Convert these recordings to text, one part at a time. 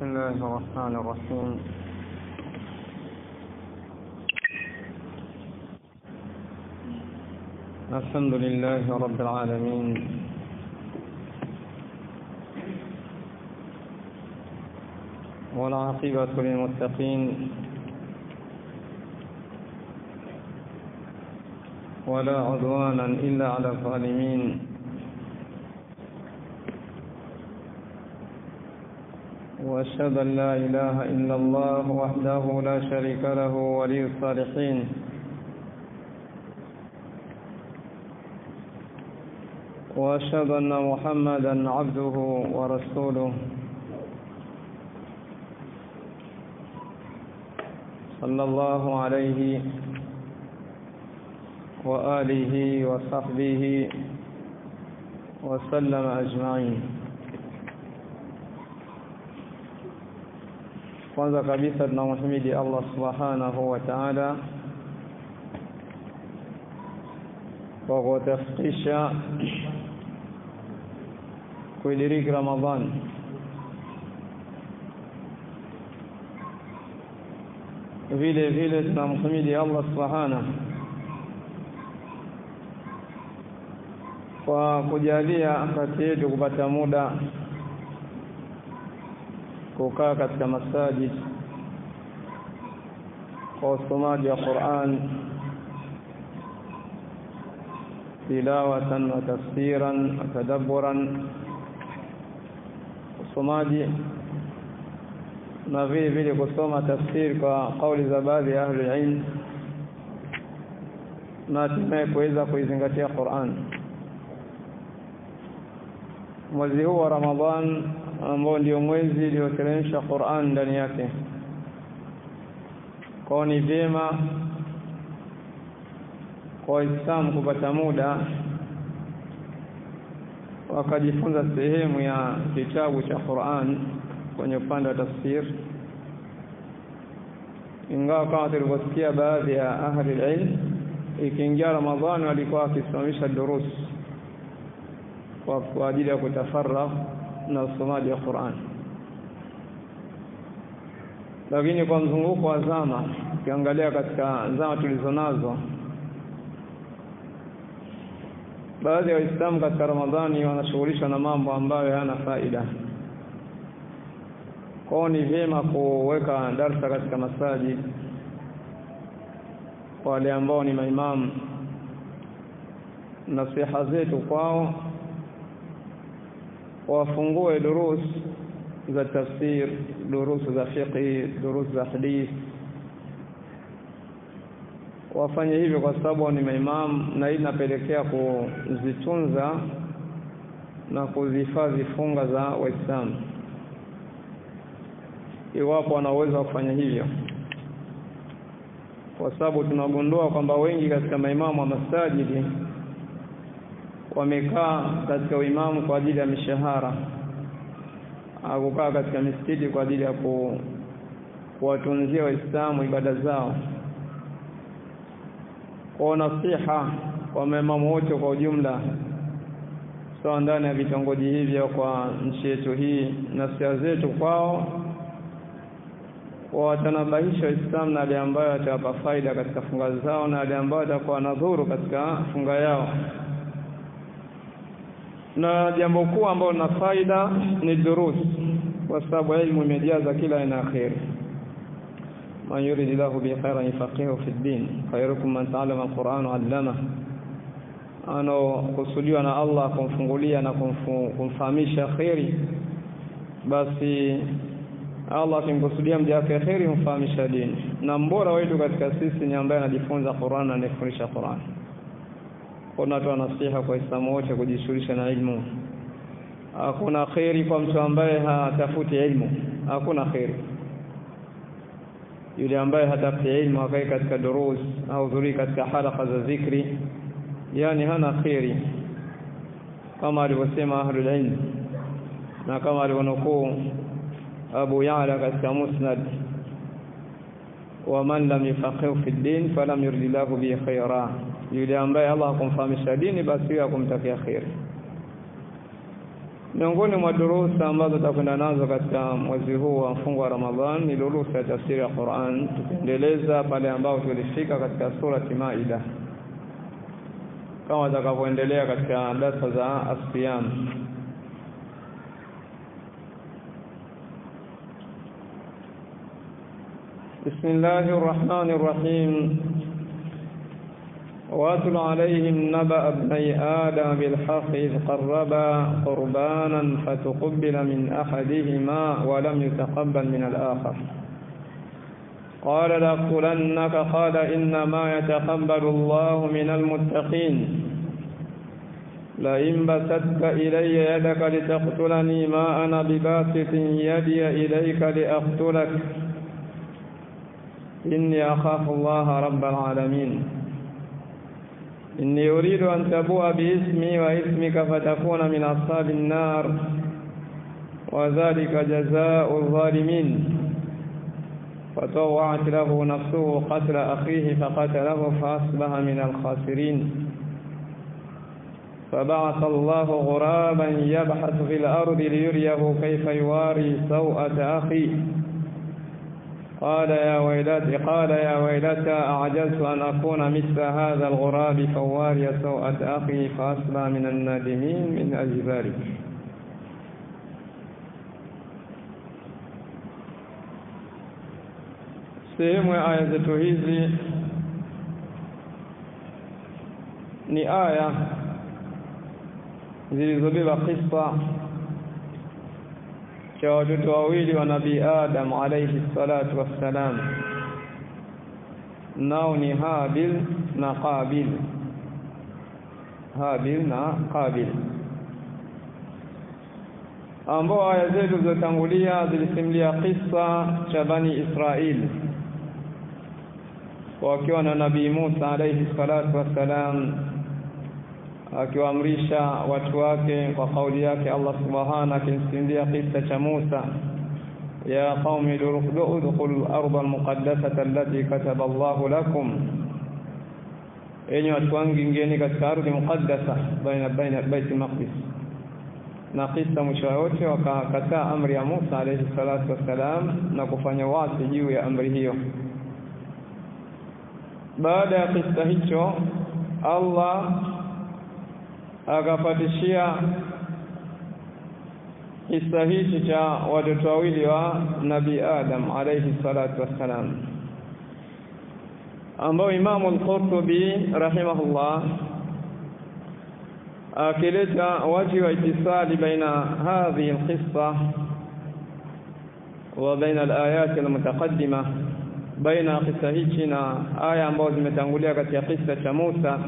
بسم الله الرحمن الرحيم. الحمد لله رب العالمين، والعاقبة للمتقين، ولا عدوانا إلا على الظالمين. وأشهد أن لا إله إلا الله وحده لا شريك له ولي الصالحين، وأشهد أن محمدا عبده ورسوله صلى الله عليه وآله وصحبه وسلم أجمعين. Kwanza kabisa tunamhimidi Allah subhanahu wa ta'ala kwa kutufikisha kuidiriki Ramadhan. Vile tunamhimidi Allah subhanahu kwa kujalia kati yetu kupata muda kukaa katika masajid kwa usomaji wa Qur'an, tilawatan wa tafsiran wa tadabburan, usomaji na vile kusoma tafsiri kwa kauli za baadhi ya ahli ilm, na tumeweza kuizingatia Qur'an. Mwezi huu wa Ramadhan ambao ndio mwezi ulioteremsha Qur'an ndani yake, kwa ni vyema kwa Waislamu kupata muda wakajifunza sehemu ya kitabu cha Qur'an kwenye upande wa tafsir. Ingawa kama tulivyosikia baadhi ya ahli ilm, ikiingia Ramadhani walikuwa wakisimamisha durus kwa ajili ya kutafarragh na usomaji wa Qur'an. Lakini kwa mzunguko wa zama, ukiangalia katika zama tulizonazo, baadhi ya Waislamu katika Ramadhani wanashughulishwa na mambo ambayo hayana faida. Kwa ni vyema kuweka darasa katika masajid kwa wale ambao ni maimamu. Nasiha zetu kwao wafungue durus za tafsir, durus za fiqh, durus za hadith. Wafanye hivyo kwa sababu ni maimamu, na hii inapelekea kuzitunza na kuzihifadhi funga za Waislamu iwapo wanaweza kufanya hivyo, kwa sababu tunagundua kwamba wengi katika maimamu wa masajidi wamekaa katika uimamu kwa ajili ya mishahara, au kukaa katika misikiti kwa ajili ya kuwatunzia Waislamu ibada zao. Kwa nasiha kwa maimamu wote kwa ujumla, sawa ndani ya vitongoji hivyo kwa nchi yetu hii, nasiha zetu kwao watanabahisha Waislamu na wale ambao watawapa faida katika funga zao na wale ambao watakuwa nadhuru katika funga yao. Na jambo kuu ambalo lina faida ni durus, kwa sababu elimu imejaza kila aina ya khair. Man yuridillahu bi khairan yafaqihu fi din, khairukum man ta'allama al-Qur'ana wa 'allama. Kusudiwa na Allah kumfungulia na kumfahamisha khairi, basi Allah akimkusudia mja wake khairi humfahamisha dini. Na mbora wetu katika sisi ni ambaye anajifunza Qur'an na anafundisha Qur'an. Kuna watu nasiha kwa Waislamu wote kujishughulisha na ilmu. Hakuna khairi kwa mtu ambaye hatafuti ilmu, hakuna khairi. Yule ambaye hatafuti ilmu akae katika durus au hudhuria katika halqa za zikri, yani hana khairi, kama alivyosema ahlul ilm na kama alivyonukuu Abu Ya'la katika Musnad, wa man lam yafaqihu fi din falam yuridillahu bi khayra, yule ambaye Allah akumfahamisha dini basi hakumtakia khair. Miongoni mwa durusa ambazo tutakwenda nazo katika mwezi huu wa mfungo wa Ramadhan ni durusa ya tafsiri ya Qur'an, tukiendeleza pale ambao tulifika katika surati Maida, kama tutakapoendelea katika darasa za as-siyam. Bismillahir Rahmanir Rahim. واتل عليهم نبأ ابني آدم بالحق إذ قربا قربانا فتقبل من أحدهما ولم يتقبل من الآخر قال لأقتلنك قال إنما يتقبل الله من المتقين لئن بسطت إلي يدك لتقتلني ما أنا بباسط يدي إليك لأقتلك إني أخاف الله رب العالمين إني أريد أن تبوء باسمي واسمك فتكون من أصحاب النار وذلك جزاء الظالمين فطوعت له نفسه قتل أخيه فقتله فأصبح من الخاسرين فبعث الله غرابا يبحث في الأرض ليريه كيف يواري سوءة أخيه قال يا ويلتى أعجزت أن أكون مثل هذا الغراب فواري سوءة أخي فأصبح من النادمين من أجل ذلك. Sehemu ya aya zetu hizi ni aya zilizobeba kisa cha watoto wawili wa Nabii Adam alayhi salatu wassalam, nao ni Habil na Qabil. Habil na Qabil, ambao aya zetu zilizotangulia zilisimulia kisa cha Bani Israeli wakiwa na Nabii Musa alayhi salatu wassalam, akiwaamrisha watu wake kwa kauli yake Allah subhanahu akisimulia kisa cha Musa, ya qaumi udkhulu al-ardha al-muqaddasata allati kataba Allahu lakum, enyi watu wangu ingieni katika ardhi muqaddasa baina Bait al-Maqdis. Na kisa mwisho wote wakakataa amri ya Musa alayhi salatu wassalam na kufanya wasi juu ya amri hiyo. Baada ya kisa hicho, Allah akafatishia kisa hichi cha watoto wawili wa Nabii Adam alayhi salatu wassalam, ambao Imam al-Qurtubi rahimahullah akileta waji wa itisali baina hadhihi al-qissa wa baina al-ayat al-mutaqaddima, baina kisa hichi na aya ambazo zimetangulia katika kisa cha Musa.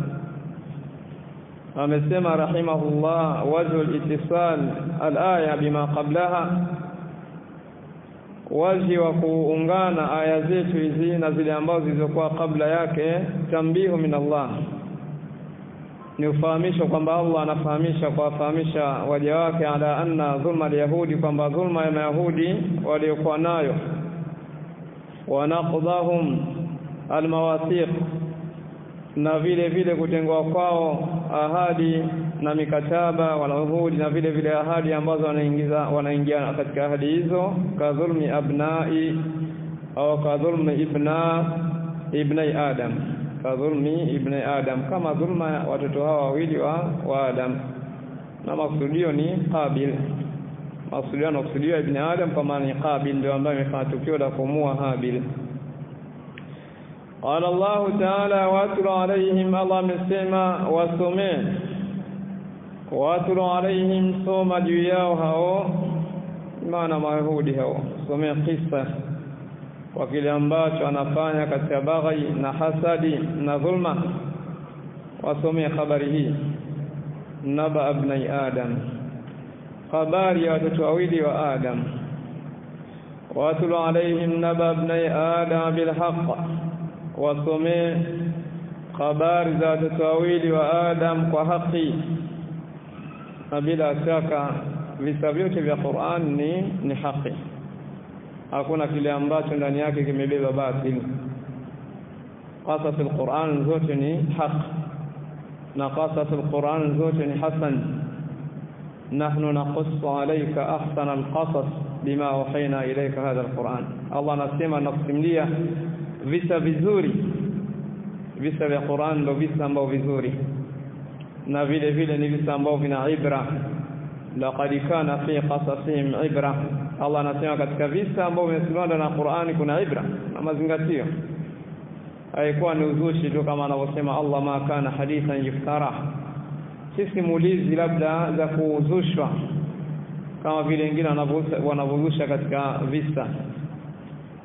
Amesema rahimahullah, wajhu al-ittisal al-aya bima qablaha, waji wa kuungana aya zetu hizi na zile ambazo zilizokuwa kabla yake, tambihu min Allah, ni ufahamisho kwamba Allah anafahamisha kuwafahamisha waja wake ala anna dhulma al-yahudi, kwamba dhulma ya Mayahudi waliokuwa nayo, wa naqdhahum al-mawathiq, na vile vile kutengwa kwao ahadi na mikataba wala uhudi, na vile vile ahadi ambazo wanaingia katika ahadi hizo, kadhulmi abnai au kadhulmi ibnai Adam, kadhulmi ibnai Adam, kama dhulma watoto hawa wawili wa Adam. Na maksudio ni Qabil, maksudio ibn Adam kwa maana ni Qabil ndio ambaye amefanya tukio la kumua Habil. قال الله تعالى واتل عليهم، الله amesema wasome, واتل عليهم soma juu yao hao, maana Mayahudi hao, some kisa kwa kile ambacho anafanya katika baghi na hasadi na dhulma. Wasome habari hii, naba ibn Adam, habari ya watoto wawili wa Adam. واتل عليهم نبأ ابني آدم بالحق، wasome habari za watoto wawili wa Adam kwa haki. Na bila shaka visa vyote vya Qur'an ni haki, hakuna kile ambacho ndani yake kimebeba batili. Qasas al-Qur'an zote ni haki, na qasas al-Qur'an zote ni hasan, nahnu naqussu alayka ahsana alqasas bima wahayna ilayka hadha alquran. Allah anasema nakusimulia visa vizuri, visa vya Qur'an ndio visa ambao vizuri, na vile vile ni visa ambao vina ibra. Laqad kana fi qasasihim ibra. Allah anasema katika visa ambao vimesimama na Qur'ani kuna ibra na mazingatio. Haikuwa ni uzushi tu kama anavyosema Allah, ma kana hadithan yuftara, sisi muulizi labda za kuzushwa kama vile wengine wanavuzusha katika visa.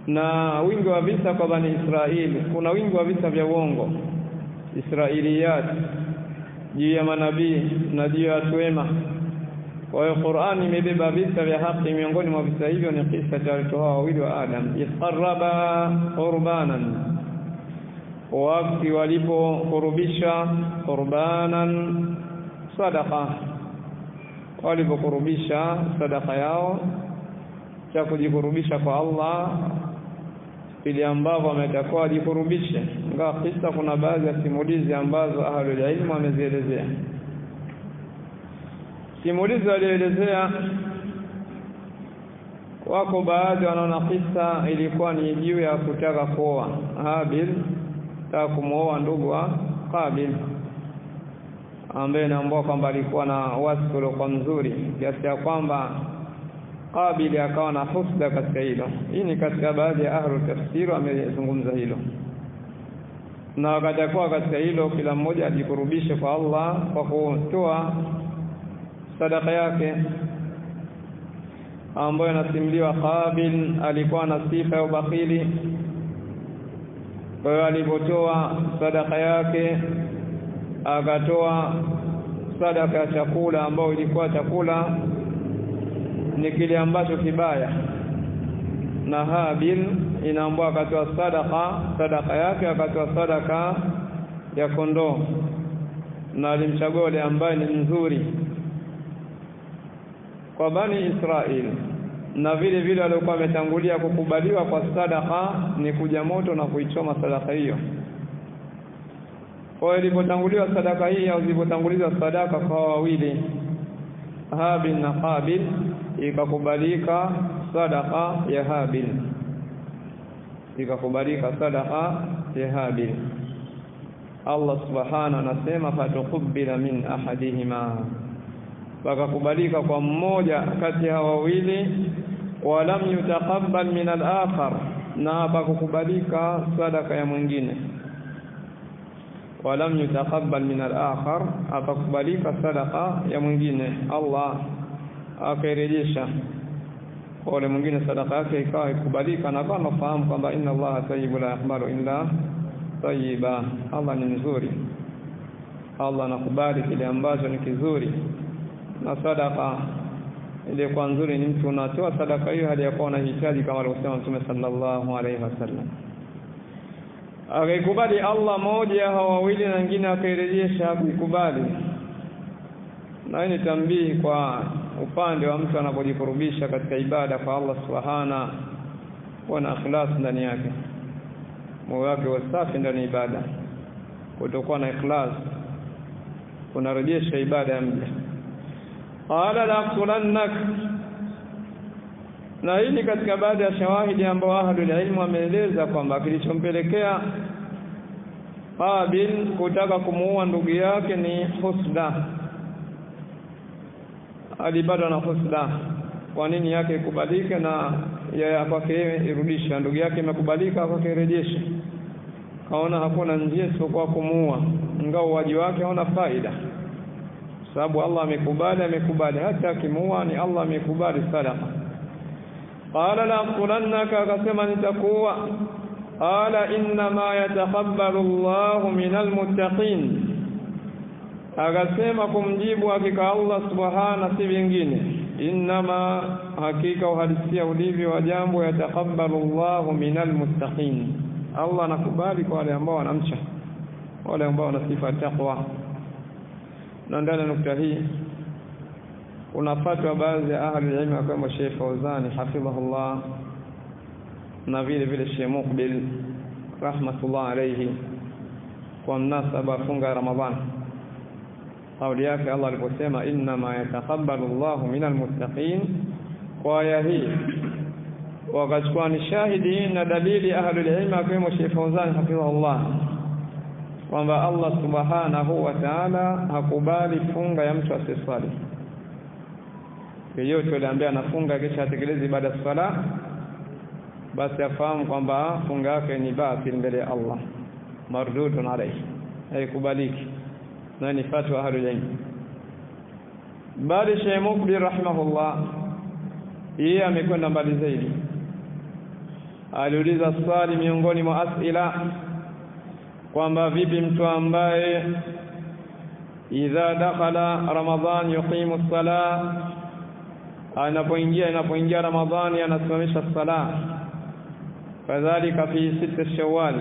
Na wingi wa visa kwa Bani Israeli, kuna wingi wa visa vya uongo, Israiliyat, juu ya manabii na juu ya watu wema. Kwa hiyo Qur'ani imebeba visa vya haki. Miongoni mwa visa hivyo ni kisa cha watu hao wawili wa Adam, isqarraba qurbanan, wakati walipokurubisha qurbanan sadaqa, walipokurubisha sadaqa yao cha kujikurubisha kwa Allah, ili ambavyo wametakuwa wajikurubishe. Ingawa kisa kuna baadhi ya simulizi ambazo ahlul ilmu wamezielezea. Simulizi walielezea, wako baadhi wanaona kisa ilikuwa ni juu ya kutaka kuoa. Habil taka kumuoa ndugu wa Qabil, ambaye naambia kwamba alikuwa na wasifu kwa mzuri kiasi ya kwamba Qabil akawa na husda katika hilo. Hii ni katika baadhi ya ahlul tafsiri wamezungumza hilo. Na wakatakuwa katika hilo kila mmoja ajikurubishe kwa Allah kwa kutoa sadaka yake, ambayo inasimuliwa Qabil alikuwa na sifa ya ubakhili. Kwa hiyo alipotoa sadaka yake, akatoa sadaka ya chakula ambayo ilikuwa chakula ni kile ambacho kibaya, na Habil inaambwa akatoa sadaka yake, akatoa sadaka ya kondoo, na alimchagua yule ambaye ni nzuri kwa Bani Israeli. Na vile vile walikuwa wametangulia kukubaliwa kwa sadaka ni kuja moto na kuichoma sadaka hiyo. Kwa hiyo ilipotanguliwa sadaka hii au zilipotangulizwa sadaka kwa wawili Habil na Qabil, ikakubalika sadaka ya Habil, ikakubalika sadaka ya Habil. Allah subhanahu anasema fatuqbila min ahadihima, wakakubalika kwa mmoja kati ya wawili, walam yutaqabbal min al-akhar, na bakakubalika sadaka ya mwingine. Walam yutaqabbal min al-akhar, abakubalika sadaka ya mwingine. Allah akarejesha kwa yule mwingine sadaka yake ikawa ikubalika, na kama fahamu kwamba inna Allaha tayyibun la yaqbalu illa tayyiba. Allah ni mzuri, Allah anakubali kile ambacho ni kizuri. Na sadaka ile kwa nzuri ni mtu unatoa sadaka hiyo hadi yakuwa unahitaji, kama alivyosema Mtume sallallahu alaihi wasallam. Akaikubali Allah moja hao wawili, na wengine akairejesha kuikubali. Na hii ni tambii kwa upande wa mtu anapojikurubisha katika ibada kwa Allah subhana wa na ikhlas ndani yake, moyo wake wasafi ndani ibada. Kutokuwa na ikhlas unarejesha ibada ya mja. Qala laqtulannak, na hii ni katika baadhi ya shawahidi ambao ahlul ilmu wameeleza kwamba kilichompelekea Qabil kutaka kumuua ndugu yake ni husda. Alibada na husda, kwa nini yake ikubalike na ya kwake irudisha? Ndugu yake imekubalika kwake irejeshe. Kaona hakuna njia isipokuwa kumuua, ingawa waji wake hauna faida, sababu Allah amekubali hata kimuua ni Allah amekubali sadaka. Qala laqulannaka, akasema nitakuwa. Qala inna ma yataqabbalu Allahu minal muttaqin, akasema kumjibu hakika Allah subhana si vingine, inma hakika uhalisia ulivyo wa jambo, yataqabbalu Allahu minal muttaqin, Allah anakubali kwa wale ambao wanamcha, wale ambao wana sifa taqwa. Na ndani nukta hii unafatwa baadhi ya ahli ilmu kama Sheikh Fauzani hafidhahullah na vile vile Sheikh Muqbil rahmatullah alayhi, kwa mnasaba funga Ramadhan, kauli yake Allah aliposema inma yataqabbalu Allahu minal muttaqin. Kwa aya hii wakachukua ni shahidi na dalili ahlul ilm kama Sheikh Fawzan hafidhahullah kwamba Allah subhanahu wa ta'ala hakubali funga ya mtu asiyeswali. Yeyote yule ambaye anafunga kisha atekeleze ibada ya swala basi afahamu kwamba funga yake ni batil mbele ya Allah, mardudun alayhi, haikubaliki. Na ni fatwa ahlul ilm. Bali Sheikh Mukbil rahimahullah yeye amekwenda mbali zaidi. Aliuliza swali miongoni mwa asila kwamba vipi mtu ambaye idha dakhala Ramadhan yuqimu as-salah, anapoingia Ramadhani anasimamisha sala, kadhalika fi sita Shawwal,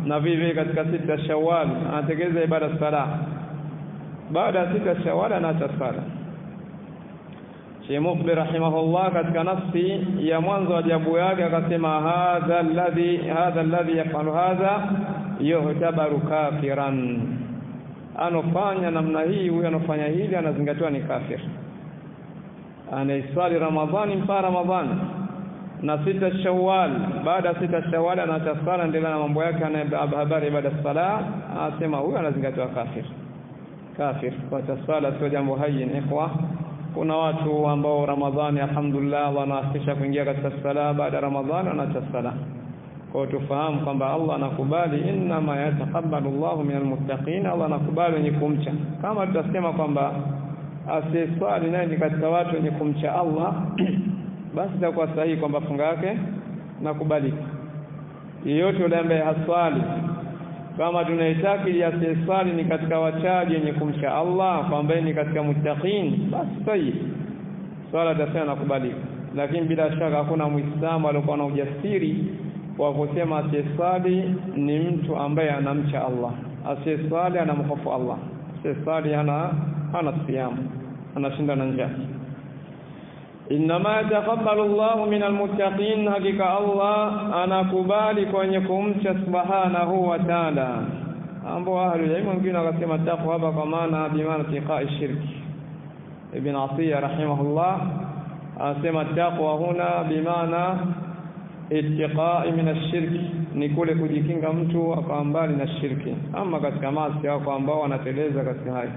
na vivi katika sita Shawwal anatekeleza ibada sala, baada ya sita Shawwal anaacha sala. Sheikh Mukbil rahimahullah katika nafsi ya mwanzo wa jawabu yake akasema hadha alladhi yafalu hadha yuhtabaru kafiran, anofanya namna hii, huyo anofanya hili anazingatiwa ni kafir. Anaiswali Ramadhani mpaka Ramadhani na sita Shawwal, baada ya sita Shawwal anaacha sala, endelea na mambo yake, ana habari ibada sala, anasema huyo anazingatiwa kafir. Kwa sala sio jambo hayyin ikhwa. Kuna watu ambao Ramadhani alhamdulillah wanaafisha kuingia katika sala, baada Ramadhani wanaacha sala. Kwa tufahamu kwamba Allah anakubali inma yataqabbalu Allahu minal muttaqin, Allah anakubali wenye kumcha. Kama tutasema kwamba asiyeswali naye ni katika watu wenye kumcha Allah basi itakuwa sahihi kwamba funga yake nakubalika. Yeyote yule ambaye haswali, kama tunaitaki asiyeswali ni katika wachaji wenye kumcha Allah, kwamba ni katika muttaqin, basi sahihi swala tasema nakubalika. Lakini bila shaka hakuna Muislamu aliyokuwa na ujasiri wa kusema asiyeswali ni mtu ambaye anamcha Allah, asiyeswali anamhofu Allah, asiyeswali hana siyamu, anashinda na njaa. Inma yataqabbalu Allahu minal muttaqin, hakika Allah anakubali kwenye kumcha subhanahu wa ta'ala. Ambao ahlul ilm wengine wakasema taqwa hapa kwa maana bimaana tiqa'i shirki. Ibn Atiyya rahimahullah asema taqwa huna bimaana ittiqa'i min ash-shirki, ni kule kujikinga mtu akawa mbali na shirki. Ama katika maasi wako ambao wanateleza katika hayo,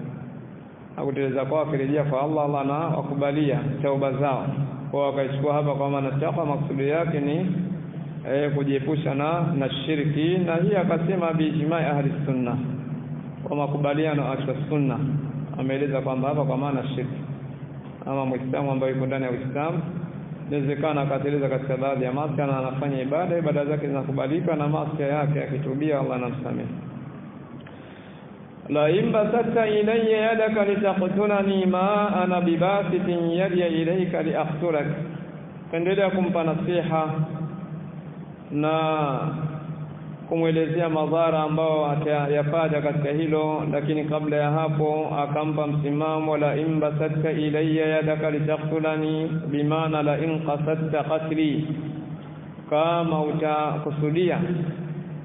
akuteleza kwa kurejea kwa Allah na wakubalia tauba zao, kwa wakaichukua hapa kwa maana taqwa maksudi yake ni kujiepusha na shirki. Na hii akasema biijma'i ahli sunna, kwa makubaliano ya sunna ameeleza kwamba hapa kwa maana shirki. Ama Muislamu ambaye yuko ndani ya Uislamu inawezekana akateleza katika baadhi ya maasi na anafanya ibada zake zinakubalika, na maasi yake akitubia Allah anamsamehe. La imbasatta ilayya yadaka litaqtulani ma ana bibasitin yadi ilayka liaqtulak. Endelea kumpa nasiha na kumwelezea madhara ambao atayapata katika hilo, lakini kabla ya hapo akampa msimamo la imbasatta ilayya yadaka litaqtulani bimaana la inqasatta qatli, kama utakusudia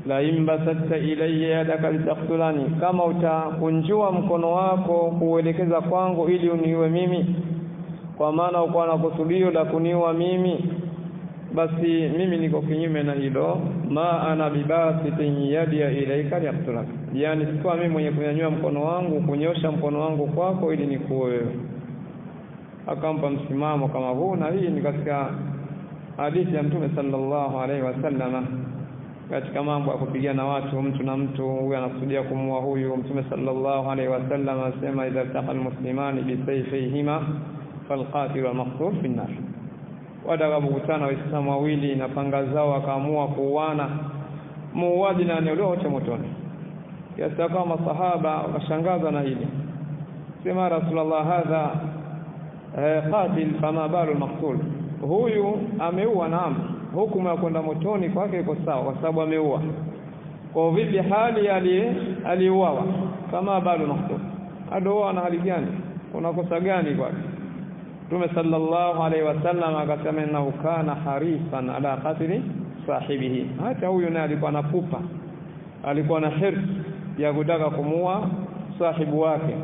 la imbasatta ilayya yadaka litaqtulani, kama utakunjua mkono wako kuelekeza kwangu ili uniue mimi, kwa maana uko na kusudio la kuniua mimi, basi mimi niko kinyume na hilo. Ma ana bibasitin yadi ilayka liaqtulak, yani sikuwa mimi mwenye kunyanyua mkono wangu, kunyosha mkono wangu kwako ili nikuue wewe. Akampa msimamo kama huu, na hii ni katika hadithi ya Mtume sallallahu alaihi wasallam katika mambo ya kupigana watu, mtu na mtu, huyu anakusudia kumua huyu. Mtume sallallahu alaihi wasallam asema idha taqal muslimani bisayfihima falqatil wal maqtul fi an-nar, watakapokutana Waislamu wawili na panga zao akaamua kuuana, muuaji na aneuliwa wote motoni. Kiasi kama masahaba wakashangazwa na hili, sema Rasulullah hadha qatil fama balu al-maqtul, huyu ameua, naam, hukumu ya kwenda motoni kwake iko sawa kwa sababu ameua. Kwa vipi hali aliuawa? Kama balu maqtul, adoa na hali gani? Kuna kosa gani kwake? Mtume sallallahu alaihi wasallam akasema innahu kana harisan ala qatli sahibihi, hata huyu naye alikuwa na pupa, alikuwa na hirs ya kutaka kumua sahibu wake.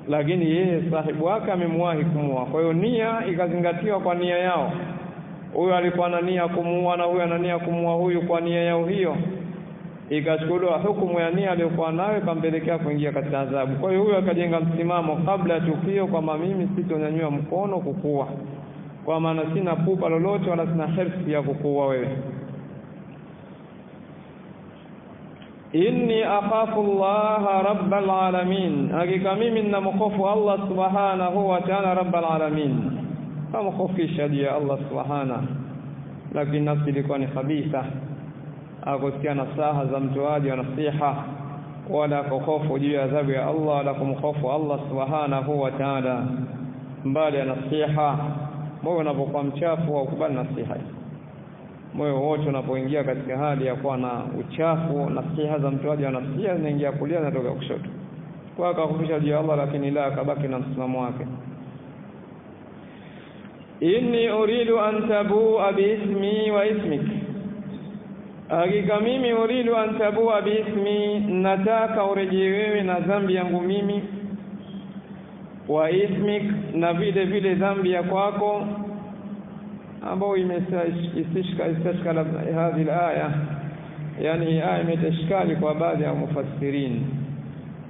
lakini yeye sahibu wake amemwahi kumuua. Kwa hiyo nia ikazingatiwa kwa nia yao. Huyu alikuwa na nia kumuua na huyu ana nia kumuua huyu kwa nia yao hiyo. Ikachukuliwa hukumu ya nia aliyokuwa nayo kampelekea kuingia katika adhabu. Kwa hiyo huyu akajenga msimamo kabla ya tukio kwamba mimi sitonyanyua mkono kukuua. Kwa maana sina pupa lolote wala sina hirsi ya kukuua wewe. Inni akhafu Allah rabbal alamin, hakika mimi ninamhofu Allah subhanahu wa ta'ala rabbal alamin. Kama khofisha juu ya Allah subhanahu, lakini nafsi ilikuwa ni khabitha, akusikia nasaha za mtoaji wa nasiha, wala kuhofu juu ya adhabu ya Allah, wala kumhofu Allah subhanahu wa ta'ala. Mbali ya nasiha, moyo unapokuwa mchafu wa kubali nasiha. Moyo wote unapoingia katika hali ya kuwa na uchafu, nasiha za mtoaji wa nasiha zinaingia kulia na toka kushoto. Kwa akakufisha juu ya Allah, lakini la akabaki na msimamo wake. Inni uridu an tabua biismi wa ismik, hakika mimi uridu an tabua biismi, nataka urejee wewe na dhambi yangu mimi, wa ismik, na vile vile dhambi ya kwako, ambao istishkala hadhi aya, yani aya imetashkali kwa baadhi ya mufassirin.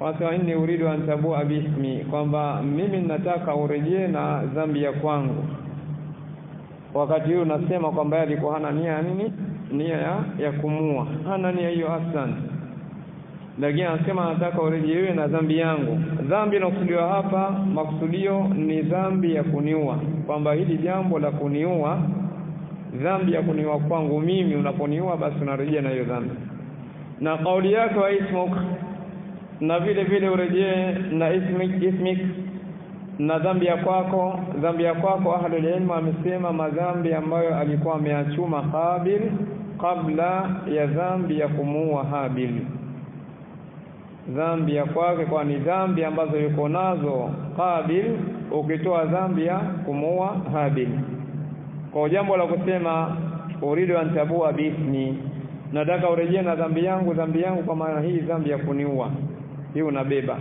Wasa inni uridu an tabua biismi, kwamba mimi nataka urejee na dhambi ya kwangu. Wakati huo nasema kwamba alikuwa hana nia nini? Nia ya kumua. Hana nia hiyo aslan. Lakini anasema nataka urejewe na dhambi yangu. Dhambi inakusudiwa hapa, makusudio ni dhambi ya kuniua. Kwamba hili jambo la kuniua, dhambi ya kuniua kwangu mimi, unaponiua basi unarejea na hiyo dhambi. Na kauli yake wa ismuk, na vile vile urejee na ismik, na dhambi ya kwako. Dhambi ya kwako ahlul ilm amesema madhambi ambayo alikuwa ameachuma Habil kabla ya dhambi ya kumuua Habil. Dhambi ya kwake kwa ni dhambi ambazo yuko nazo Habil, ukitoa dhambi ya kumuua Habil. Kwa jambo la kusema uridu an tabua bismi, nataka urejee na dhambi yangu kwa maana hii dhambi ya kuniua hii unabeba,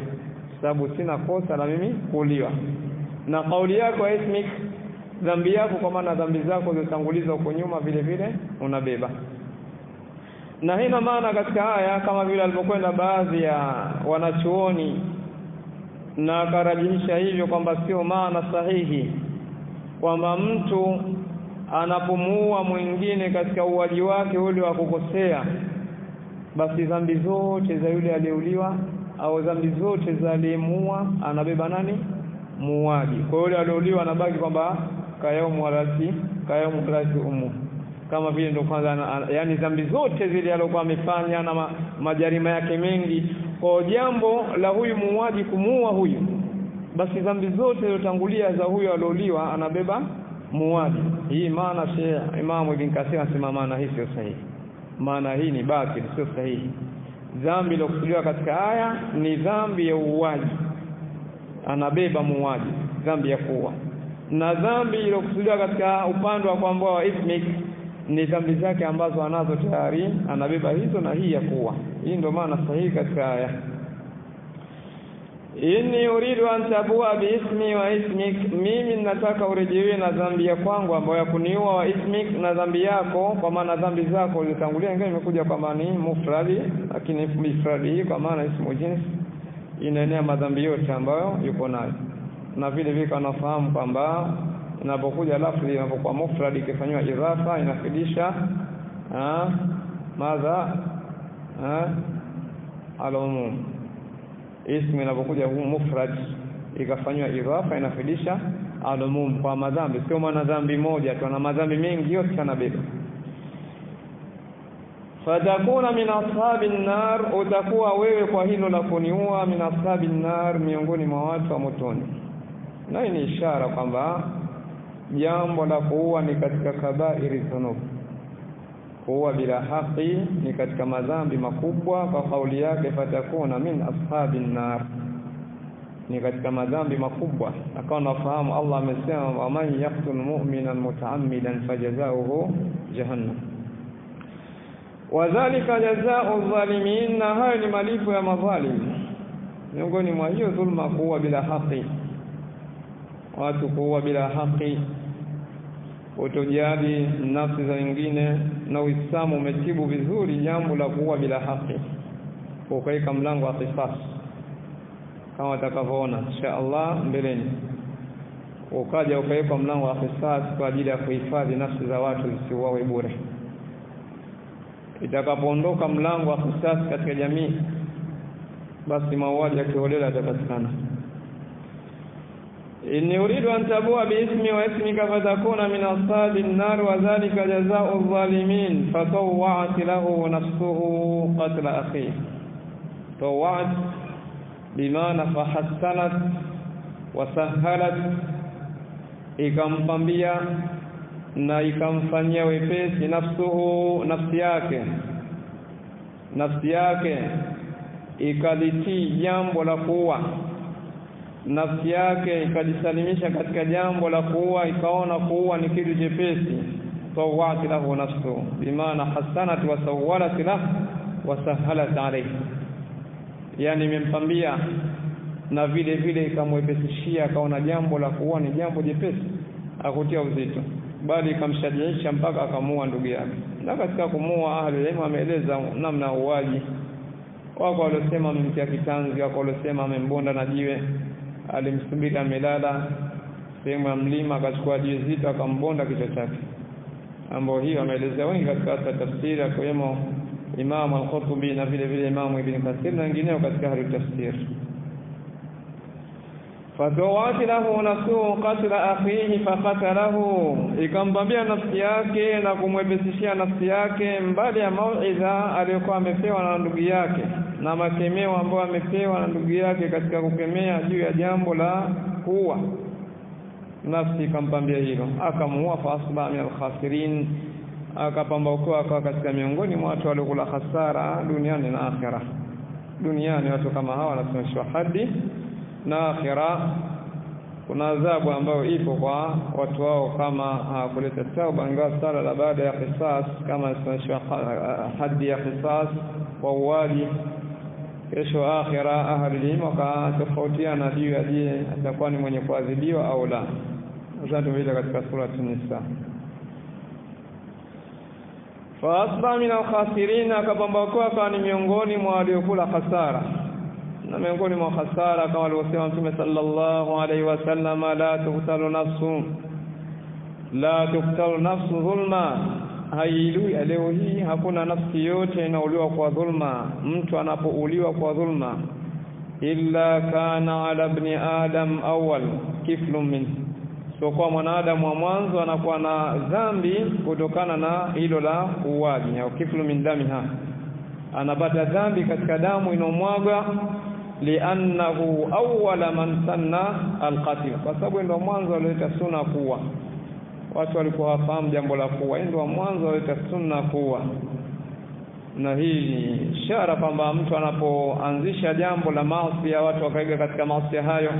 sababu sina kosa la mimi kuuliwa. Na kauli yako ismik, dhambi yako kwa maana dhambi zako zilizotangulizwa huko nyuma vile vile unabeba. Na hina maana katika haya kama vile alipokwenda baadhi ya wanachuoni na akarajihisha hivyo kwamba sio maana sahihi kwamba mtu anapomuua mwingine katika uwaji wake ule wa kukosea, basi dhambi zote za yule aliyeuliwa au dhambi zote za aliyemuua anabeba nani? Muuaji. Kwa yule aliyeuliwa anabaki kwamba kayaumu rasi umu, kama vile ndio kwanza, yani dhambi zote zile alizokuwa amefanya na majarima yake mengi, kwa jambo la huyu muuaji kumuua huyu, basi dhambi zote zilizotangulia za huyu aliyeuliwa anabeba muuaji. Hii maana Sheikh Imam Ibn Kathir anasema maana hii sio sahihi. Maana hii ni batili, sio sahihi. Dhambi iliyokusudiwa katika aya ni dhambi ya uuaji, anabeba muuaji, dhambi ya kuua. Na dhambi iliyokusudiwa katika upande wa kwamba wa ismik ni dhambi zake ambazo anazo tayari, anabeba hizo na hii ya kuua. Hii ndio maana sahihi katika aya. Inni uridu an tabua biismi wa ismik, mimi nataka urejewe na dhambi ya kwangu ambayo ya kuniua, wa ismik, na dhambi yako kwa maana dhambi zako zilitangulia. Ingawa imekuja kwa maana ni mufradi, lakini mufradi hii kwa maana ismu jins inaenea madhambi yote ambayo yuko nayo. Na vile vile kanafahamu kwamba inapokuja lafzi inapokuwa mufradi ikifanywa idhafa inafidisha madha al-umum. Ismu inapokuja mufrad ikafanywa idhafa inafidisha al-umum kwa madhambi, sio maana dhambi moja tu, na madhambi mengi yote yanabeba. Fatakuna min ashabin nar, utakuwa wewe kwa hilo la kuniua min ashabin nar, miongoni mwa watu wa motoni. Na hii ni ishara kwamba jambo la kuua ni katika kabairi dhunub. Kuua bila haki ni katika madhambi makubwa, kwa kauli yake fatakuna min ashabin nar, ni katika madhambi makubwa. Akawa nafahamu Allah amesema wa man yaqtul mu'minan mutaammidan fajazaohu jahannam, wadhālika jazaa'u dhalimin, na hayo ni malipo ya madhalim. miongoni mwa hiyo dhulma kuua bila haki, watu kuua bila haki, utojali nafsi za wengine. Na Uislamu umetibu vizuri jambo la kuua bila haki, ukaweka mlango wa qisas kama utakavyoona insha Allah mbeleni. Ukaja ukaweka mlango wa qisas kwa ajili ya kuhifadhi nafsi za watu zisiuawe bure. Itakapoondoka mlango wa qisas katika jamii, basi mauaji ya kiholela yatapatikana. inni uridu an tabua biismi wa ismika fatakuna min ashabi an-nar wa dhalika jazaa'u adh-dhalimin fatawwa'at lahu nafsuhu qatla akhihi. tawwa'at bimana fahassanat wa sahhalat, ikampambia na ikamfanyia wepesi nafsuhu, nafsi yake ikalitii jambo la kuua, nafsi yake ikajisalimisha katika jambo la kuua, ikaona kuua ni kitu jepesi. tawwa'at lahu nafsuhu bimana hassanat wa sawwalat lahu wa sahhalat alayhi, yani imempambia na vile vile ikamwepesishia, akaona jambo la kuua ni jambo jepesi, akutia uzito, bali ikamshajiisha mpaka akamua ndugu yake. Na katika kumua ahli elimu ameeleza namna uwaji. Wako waliosema amemtia kitanzi, wako waliosema amembonda na jiwe, alimsubiri amelala sehemu ya mlima, akachukua jiwe zito akambonda kichwa chake, ambao hiyo ameeleza wengi katika tafsiri, akiwemo Imam al-Qurtubi na vile vile Imam Ibn Kathir na wengineo katika hali tafsir. fatawati lahu nafsuhu qatla akhihi faqatalahu, ikambambia nafsi yake na kumwepesishia nafsi yake mbali ya mauidha aliyokuwa amepewa na ndugu yake na makemeo ambayo amepewa na ndugu yake katika kukemea juu ya jambo la kuua. Nafsi ikampambia hilo, akamuua, fa asba min al-khasirin, akapambauka akawa katika miongoni mwa watu waliokula hasara duniani na akhera. Duniani watu kama hawa wanasimamishwa hadi, na akhera kuna adhabu ambayo ipo kwa watu wao kama kuleta tauba, ingawa sala la baada ya qisas kama simamishwa hadi ya qisas wa uwaji. Kesho akhera ahli ilmu wakatofautiana juu ya je atakuwa ni mwenye kuadhibiwa au la. Uzatu vile katika sura An-Nisa. fa asba min al-khasirin, akapambauka kwa ni miongoni mwa waliokula hasara. Na miongoni mwa hasara kama alivyosema Mtume sallallahu alaihi wasallam, la tuqtalu nafsu dhulma. Hailuwi leo hii hakuna nafsi yote inauliwa kwa dhulma. Mtu anapouliwa kwa dhulma, illa kana ala ibn adam awwal kiflun min, so kwa mwanadamu wa mwanzo anakuwa na dhambi kutokana na hilo la uwaji au kiflu min damiha, anapata dhambi katika damu inomwaga, li'annahu awwala man sanna al-qatl, kwa sababu ndio mwanzo alileta sunna kuwa. Watu walikuwa wafahamu jambo la kuwa, ndio mwanzo alileta sunna kuwa. Na hii ni ishara kwamba mtu anapoanzisha jambo la maasi ya watu wakaiga katika maasi hayo,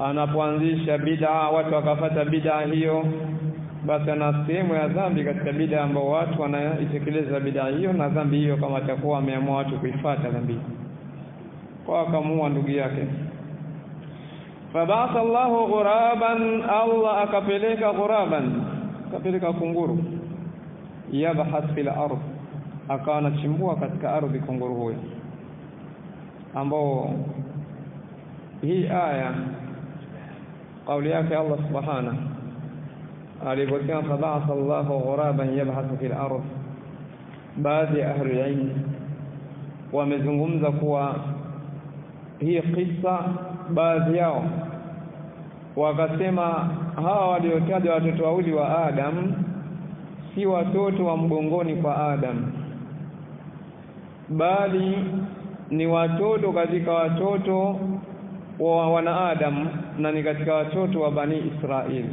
anapoanzisha bid'a watu wakafuata bid'a hiyo, basi ana sehemu ya dhambi katika bid'a ambao watu wanaitekeleza bid'a hiyo, na dhambi hiyo kama atakuwa ameamua watu kuifuata dhambi kwa akamuua ndugu yake. Fabasa Allahu ghuraban, Allah akapeleka ghuraban, akapeleka kunguru, yabhath fil ardh, akawa anachimbua katika ardhi kunguru huyo, ambao hii aya kauli yake Allah subhanahu aliposema fabasa Allahu ghuraban yabhath fil ardh. Baadhi ya ahli ilm wamezungumza kuwa hii kisa, baadhi yao wakasema hawa waliotaja watoto wawili wa Adam si watoto wa mgongoni kwa Adam, bali ni watoto katika watoto wa wana Adam, na ni katika watoto wa Bani Israeli.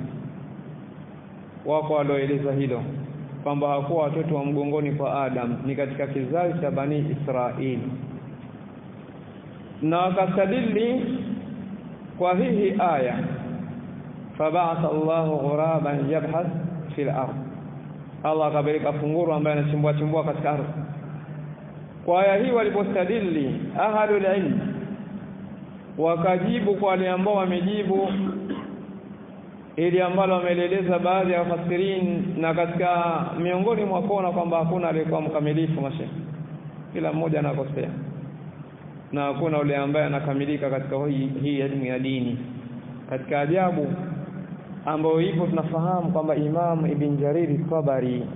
Wako walioeleza hilo kwamba hakuwa watoto wa mgongoni kwa Adam, ni katika kizazi cha Bani Israeli. Na wakastadili kwa hii aya, fab'atha Allahu ghuraban yabhath fil ardh, Allah akapeleka kunguru ambaye anachimbua katika ardhi. Kwa aya hii walipostadili ahlul ilm wakajibu kwa wale ambao wamejibu ili ambalo wameeleza baadhi ya wafasirin, na katika miongoni mwa kuona kwamba hakuna aliyekuwa mkamilifu mashaikh, kila mmoja anakosea na hakuna yule ambaye anakamilika katika hii elimu ya dini. Katika ajabu ambayo ipo, tunafahamu kwamba Imam Ibn Jariri Tabari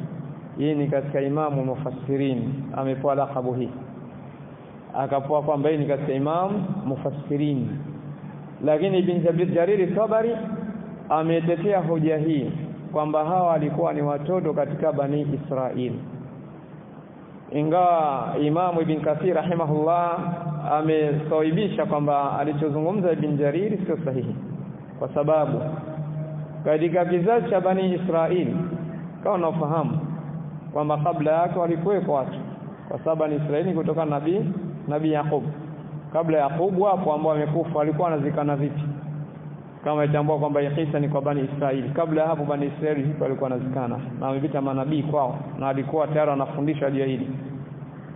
yeye ni katika imamu mufassirin, amepewa lakabu hii, akapewa kwamba yeye ni katika imam mufassirin. Lakini Ibn Jariri Tabari ametetea hoja hii kwamba hawa walikuwa ni watoto katika Bani Israili, ingawa Imam Ibn Kathir rahimahullah amesaibisha kwamba alichozungumza Ibn Jariri sio sahihi, kwa sababu katika kizazi cha Bani Israili kama unafahamu kwamba kabla yake walikuwepo watu, kwa sababu ni Israeli kutoka nabii Yakub. Kabla ya Yakub hapo ambao wamekufa walikuwa wanazikana vipi? Kama itambua kwamba Isa ni kwa Bani Israili, kabla hapo Bani Israili hipo walikuwa wanazikana na wamepita manabii kwao, na walikuwa tayari wanafundisha juu hili.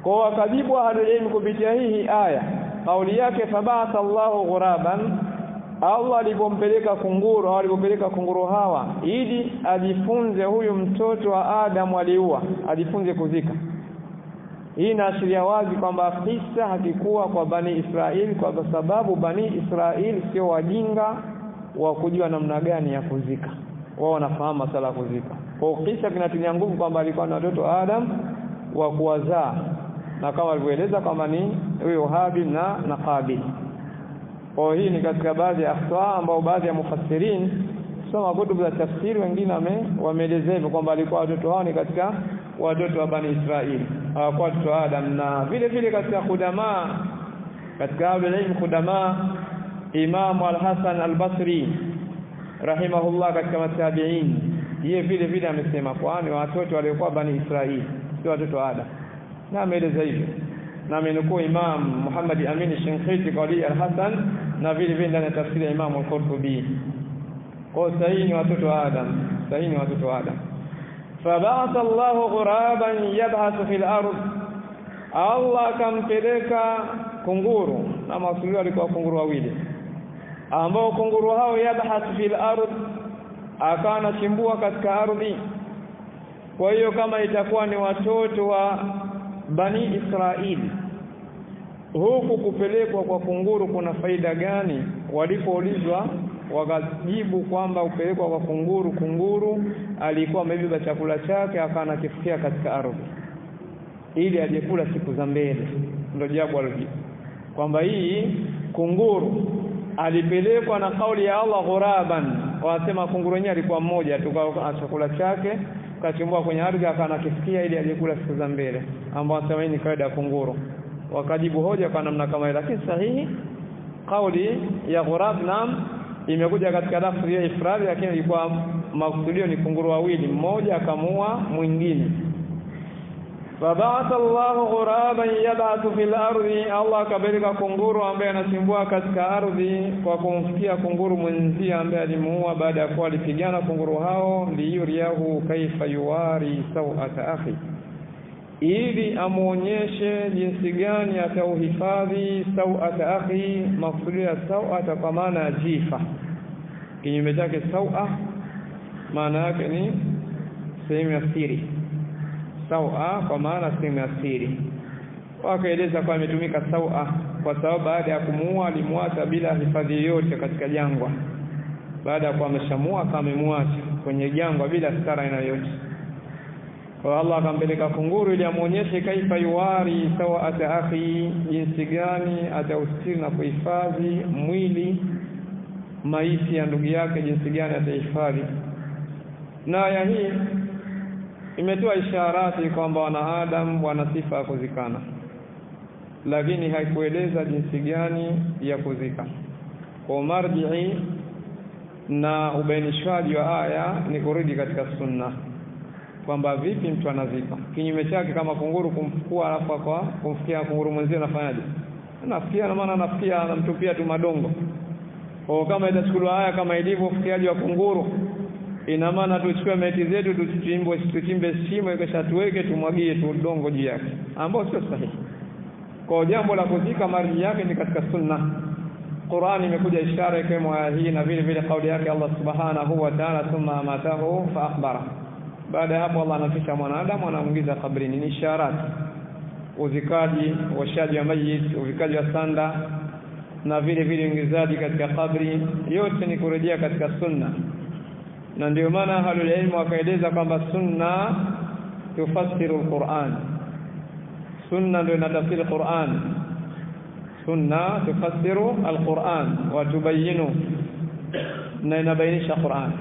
Kwa wakajibu ahlul kupitia hii aya, kauli yake fabata Allahu ghuraban, Allah alipompeleka kunguru au alipopeleka kunguru hawa ili ajifunze huyu mtoto wa Adam aliua, ajifunze kuzika. Hii inaashiria wazi kwamba kisa hakikuwa kwa Bani Israili, kwa sababu Bani Israili sio wajinga wa kujua namna gani ya kuzika. Wao wanafahamu masala ya kuzika. Kwa kisa kinatilia nguvu kwamba alikuwa na watoto wa Adam wa kuwazaa, na kama alivyoeleza kwamba ni huyo Habil na Qabil. Kwa hii ni katika baadhi ya akhtaa ambao baadhi ya mufassirin soma kutubu za tafsiri wengine wameeleza hivyo kwamba alikuwa watoto hao ni katika watoto wa Bani Israili, hawakuwa watoto wa Adam. Na vile vile katika khudama, katika ahlul khudama, Imam Al-Hasan Al-Basri rahimahullah katika matabi'in, yeye vile vile amesema kwani watoto waliokuwa Bani Israili sio watoto wa Adam, na ameeleza hivyo. Na amenukuu Imam Muhammad Amin Shinqiti qali Al-Hasan, na vile vile ndani ya tafsiri ya Imam Al-Qurtubi. Kwa sahihi ni watoto wa Adam, sahihi ni watoto wa Adam. Fab'atha Allahu ghuraban yab'athu fil ard, Allah kampeleka kunguru, na maksudi alikuwa kunguru wawili, ambao kunguru hao yab'athu fil ard, akana chimbua katika ardhi. Kwa hiyo kama itakuwa ni watoto wa Bani Israili, huku kupelekwa kwa kunguru kuna faida gani? Walipoulizwa wakajibu kwamba upelekwa kwa kunguru, kunguru alikuwa amebeba chakula chake akana kifikia katika ardhi ili ajekula siku za mbele. Ndio jawabu alijibu kwamba hii kunguru alipelekwa na kauli ya Allah ghuraban, wanasema kunguru wenyewe alikuwa mmoja tu, kwa chakula chake kachimbua kwenye ardhi akana kifikia ili ajekula siku za mbele, ambao wanasema hii ni kaida ya kunguru. Wakajibu hoja kwa namna kama ile, lakini sahihi kauli ya ghurab nam imekuja katika lafzi ya ifrad, lakini ilikuwa makusudio ni kunguru wawili, mmoja akamua mwingine. Fab'atha Allahu ghuraban yab'athu fil ardi, Allah kabeleka kunguru ambaye anachimbua katika ardhi kwa kumfikia kunguru mwenzie ambaye alimuua baada ya kuwa alipigana kunguru hao, liyuriyahu kaifa yuwari sawata akhi, ili amuonyeshe jinsi gani atauhifadhi sawata akhi. Maksudi ya sawata kwa maana ya jifa, kinyume chake sawa maana yake ni sehemu ya siri. Sawa kwa maana sehemu ya siri. Wakaeleza kwa imetumika sawa kwa sababu baada ya kumuua alimwacha bila hifadhi yote katika jangwa. Baada ya kuwa ameshamua akamemwacha kwenye jangwa bila stara yoyote. Kwa Allah akampeleka kunguru ili amuonyeshe kaifa yuwari sawata akhi, jinsi gani ataustiri na kuhifadhi mwili maiti ya ndugu yake, jinsi gani atahifadhi. Na aya hii imetoa isharati kwamba wanadamu wana sifa ya kuzikana, lakini haikueleza jinsi gani ya kuzika. Kwa marji'i na ubainishwaji wa aya ni kurudi katika sunna kwamba vipi mtu anazika. Kinyume chake kama kunguru kumfukua alafu kwa kumfikia kunguru mwenzie anafanyaje? Anafikia, na maana anafikia anamtupia tu madongo. Kwa kama itachukuliwa haya kama ilivyo ufikiaji wa kunguru, ina maana tuchukue maiti zetu tuchimbe shimo kisha tuweke tumwagie tu udongo juu yake, ambao sio sahihi. Kwa jambo la kuzika marji yake ni katika sunna, Qur'an imekuja ishara kama hii na vile vile kauli yake Allah subhanahu wa ta'ala thumma amatahu fa akhbara. Baada hapo Allah anafisha mwanadamu anamuingiza kabrini. Ni ishara uzikaji, washaji wa mayit, uzikaji wa sanda na vile vile uingizaji katika kabri, yote ni kurejea katika sunna. Na ndio maana ahlul ilm wakaeleza kwamba sunna tufassiru al-Qur'an. Sunna ndio inatafsiri Qur'an. Sunna tufassiru al-Qur'an wa tubayyinu, na inabainisha Qur'an.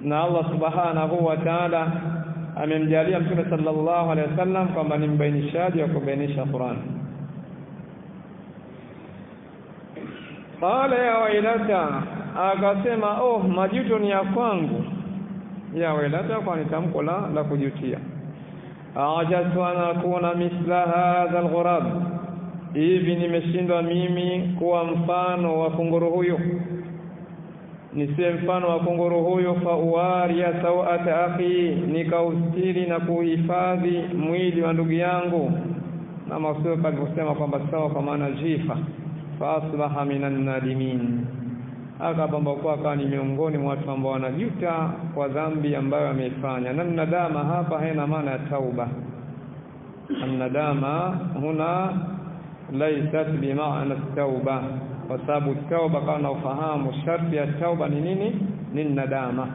Na Allah subhanahu wa ta'ala amemjalia Mtume sallallahu alaihi wasallam kwamba ni mbainishaji wa kubainisha Qur'an. Qala ya wailata, akasema majuto ni ya kwangu. Ya wailata kwa ni tamko la kujutia. Ajatu ana kuna misla hadha alghurab, hivi nimeshindwa mimi kuwa mfano wa kunguru huyo, nisiwe mfano wa kunguru huyo. Fa uwaria sawata akhi, nikaustiri na kuhifadhi mwili wa ndugu yangu. Na maksud kusema kwamba sawa kwa maana jifa. Fa asbaha minan nadimin, akapambakuwa akawa ni miongoni mwa watu ambao wanajuta kwa dhambi ambayo ameifanya. Na nadama hapa haina maana ya tauba. Nadama huna laysat bi maana tauba, kwa sababu tauba kana ufahamu sharti ya tauba ni nini? Ni nadama.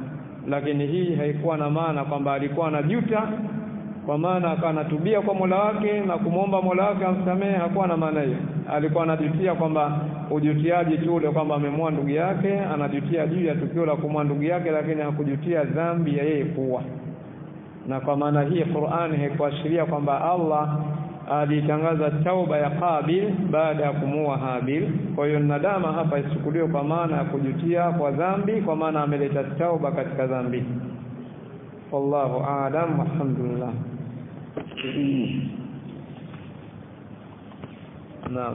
Lakini hii haikuwa na maana kwamba alikuwa anajuta kwa maana akanatubia kwa Mola wake na kumwomba Mola wake amsamehe. Hakuwa na maana hiyo. Alikuwa anajutia kwamba ujutiaji tu ule kwamba amemua ndugu yake, anajutia juu ya tukio la kumua ndugu yake, lakini hakujutia dhambi ya yeye kuwa. Na kwa maana hii Qur'an haikuashiria kwamba Allah alitangaza tauba ya Qabil baada ya kumua Habil. Kwa hiyo nadama hapa isichukuliwe kwa maana ya kujutia kwa dhambi, kwa maana ameleta tauba katika dhambi. Wallahu a'lam, walhamdulillah. Naam.